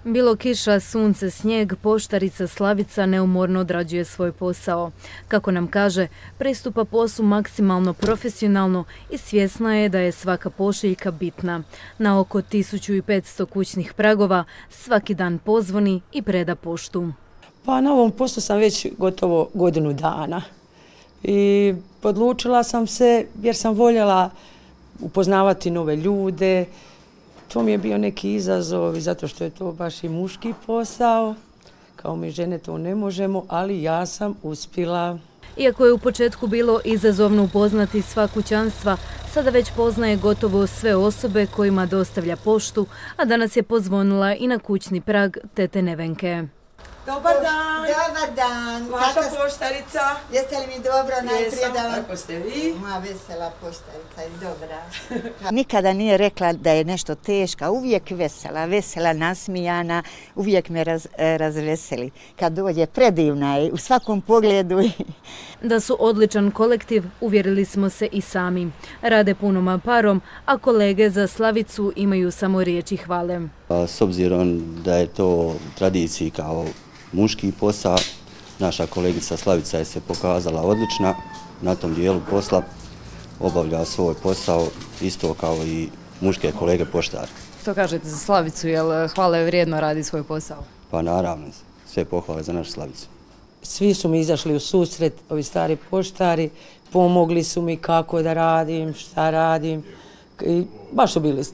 Bilo kiša, sunce, snijeg, poštarica Slavica neumorno odrađuje svoj posao. Kako nam kaže, pristupa poslu maksimalno profesionalno i svjesna je da je svaka pošiljka bitna. Na oko 1500 kućnih pragova svaki dan pozvoni i preda poštu. Pa na ovom poslu sam već gotovo godinu dana i odlučila sam se jer sam voljela upoznavati nove ljude. To mi je bio neki izazov zato što je to baš i muški posao. Kao mi žene to ne možemo, ali ja sam uspjela. Iako je u početku bilo izazovno upoznati sva kućanstva, sada već poznaje gotovo sve osobe kojima dostavlja poštu, a danas je pozvonila i na kućni prag tete Nevenke. Dobar dan! Dobar dan! Vaša poštarica? Jeste li mi dobro najprije da vam... Kako ste vi? Moja vesela poštarica i dobra. Nikada nije rekla da je nešto teška, uvijek vesela, nasmijana, uvijek me razveseli. Kad dođe, predivna je u svakom pogledu. Da su odličan kolektiv, uvjerili smo se i sami. Rade punom parom, a kolege za Slavicu imaju samo riječi hvale. S obzirom da je to tradiciji kao muški posao, naša kolegica Slavica je se pokazala odlična na tom dijelu posla, obavlja svoj posao isto kao i muške kolege poštari. Što kažete za Slavicu, jel hvale vrijedno radi svoj posao? Pa naravno, sve pohvale za našu Slavicu. Svi su mi izašli u susret, ovi stari poštari, pomogli su mi kako da radim, šta radim i baš su bili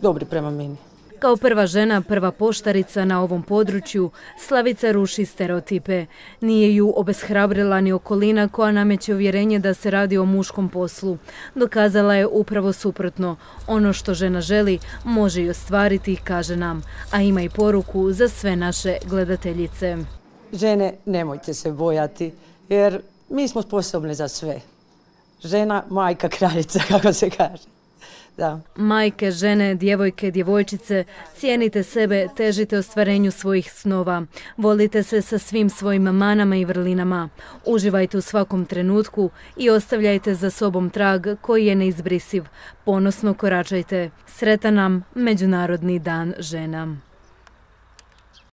dobri prema meni. Kao prva žena, prva poštarica na ovom području, Slavica ruši stereotipe. Nije ju obeshrabrila ni okolina koja nameće uvjerenje da se radi o muškom poslu. Dokazala je upravo suprotno. Ono što žena želi, može i ostvariti, kaže nam. A ima i poruku za sve naše gledateljice. Žene, nemojte se bojati, jer mi smo sposobne za sve. Žena, majka, kraljica, kako se kaže. Da. Majke, žene, djevojke, djevojčice, cijenite sebe, težite ostvarenju svojih snova. Volite se sa svim svojim manama i vrlinama. Uživajte u svakom trenutku i ostavljajte za sobom trag koji je neizbrisiv. Ponosno koračajte. Sretan nam Međunarodni dan žena.